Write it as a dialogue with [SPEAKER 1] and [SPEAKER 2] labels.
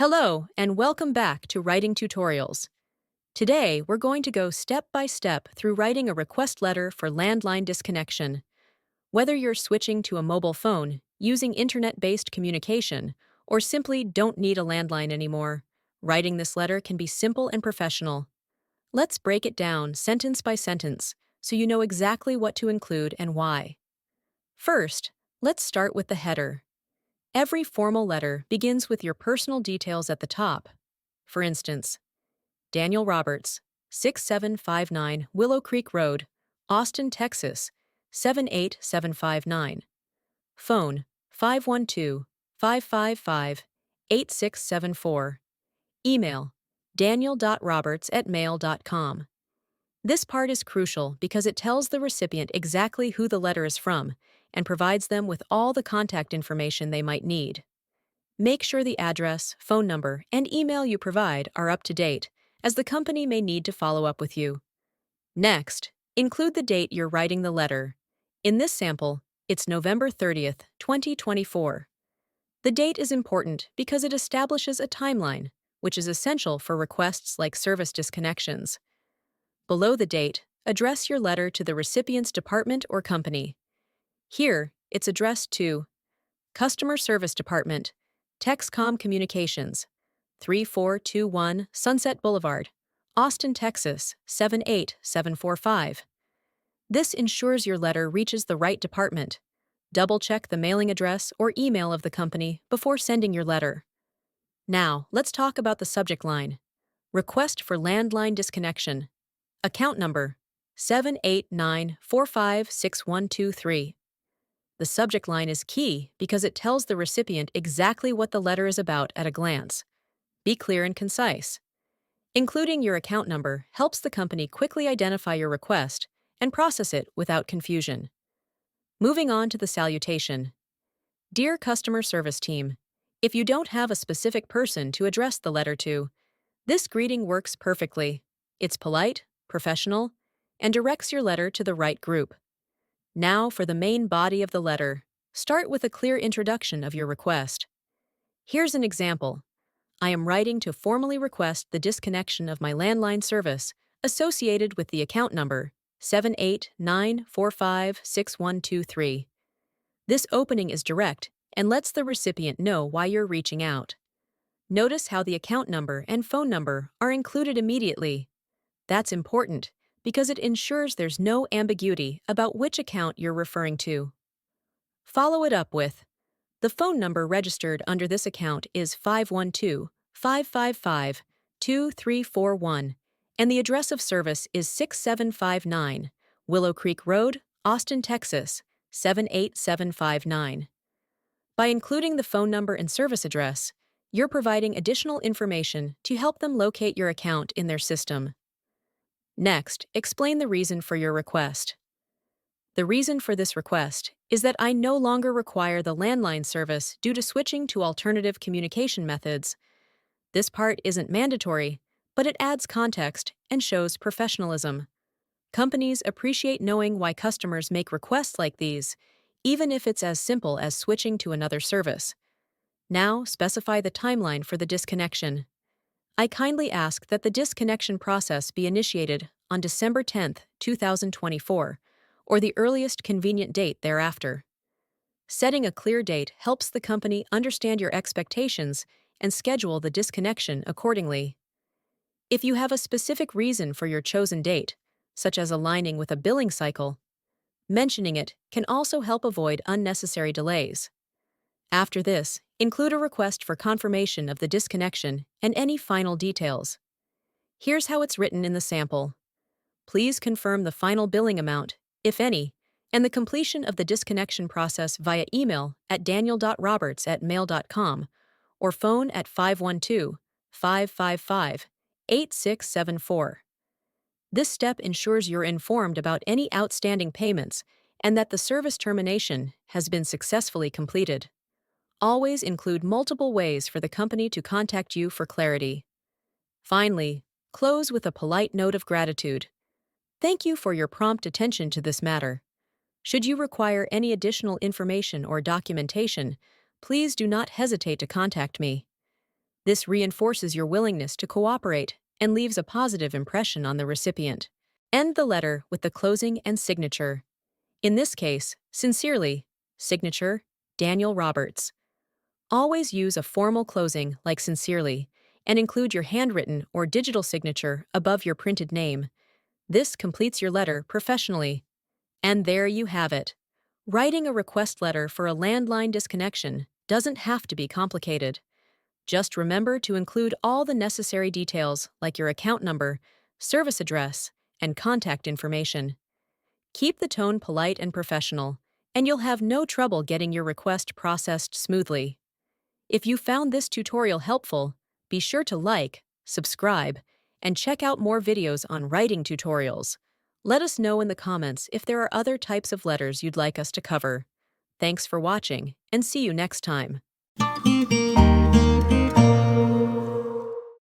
[SPEAKER 1] Hello, and welcome back to Writing Tutorials. Today, we're going to go step by step through writing a request letter for landline disconnection. Whether you're switching to a mobile phone, using internet-based communication, or simply don't need a landline anymore, writing this letter can be simple and professional. Let's break it down sentence by sentence so you know exactly what to include and why. First, let's start with the header. Every formal letter begins with your personal details at the top. For instance, Daniel Roberts, 6759 Willow Creek Road, Austin, Texas, 78759. Phone, 512-555-8674. Email, daniel.roberts@mail.com. This part is crucial because it tells the recipient exactly who the letter is from and provides them with all the contact information they might need. Make sure the address, phone number, and email you provide are up to date, as the company may need to follow up with you. Next, include the date you're writing the letter. In this sample, it's November 30th, 2024. The date is important because it establishes a timeline, which is essential for requests like service disconnections. Below the date, address your letter to the recipient's department or company. Here, it's addressed to Customer Service Department, Texcom Communications, 3421 Sunset Boulevard, Austin, Texas, 78745. This ensures your letter reaches the right department. Double-check the mailing address or email of the company before sending your letter. Now, let's talk about the subject line. Request for landline disconnection. Account number, 789456123. The subject line is key because it tells the recipient exactly what the letter is about at a glance. Be clear and concise. Including your account number helps the company quickly identify your request and process it without confusion. Moving on to the salutation. Dear Customer Service Team, if you don't have a specific person to address the letter to, this greeting works perfectly. It's polite, professional, and directs your letter to the right group. Now for the main body of the letter. Start with a clear introduction of your request. Here's an example. I am writing to formally request the disconnection of my landline service associated with the account number 789456123. This opening is direct and lets the recipient know why you're reaching out. Notice how the account number and phone number are included immediately. That's important because it ensures there's no ambiguity about which account you're referring to. Follow it up with, the phone number registered under this account is 512-555-2341, and the address of service is 6759 Willow Creek Road, Austin, Texas, 78759. By including the phone number and service address, you're providing additional information to help them locate your account in their system. Next, explain the reason for your request. The reason for this request is that I no longer require the landline service due to switching to alternative communication methods. This part isn't mandatory, but it adds context and shows professionalism. Companies appreciate knowing why customers make requests like these, even if it's as simple as switching to another service. Now, specify the timeline for the disconnection. I kindly ask that the disconnection process be initiated on December 10, 2024, or the earliest convenient date thereafter. Setting a clear date helps the company understand your expectations and schedule the disconnection accordingly. If you have a specific reason for your chosen date, such as aligning with a billing cycle, mentioning it can also help avoid unnecessary delays. After this, include a request for confirmation of the disconnection and any final details. Here's how it's written in the sample. Please confirm the final billing amount, if any, and the completion of the disconnection process via email at daniel.roberts@mail.com or phone at 512-555-8674. This step ensures you're informed about any outstanding payments and that the service termination has been successfully completed. Always include multiple ways for the company to contact you for clarity. Finally, close with a polite note of gratitude. Thank you for your prompt attention to this matter. Should you require any additional information or documentation, please do not hesitate to contact me. This reinforces your willingness to cooperate and leaves a positive impression on the recipient. End the letter with the closing and signature. In this case, sincerely, signature, Daniel Roberts. Always use a formal closing like sincerely and include your handwritten or digital signature above your printed name. This completes your letter professionally. And there you have it. Writing a request letter for a landline disconnection doesn't have to be complicated. Just remember to include all the necessary details like your account number, service address, and contact information. Keep the tone polite and professional, and you'll have no trouble getting your request processed smoothly. If you found this tutorial helpful, be sure to like, subscribe, and check out more videos on writing tutorials. Let us know in the comments if there are other types of letters you'd like us to cover. Thanks for watching, and see you next time.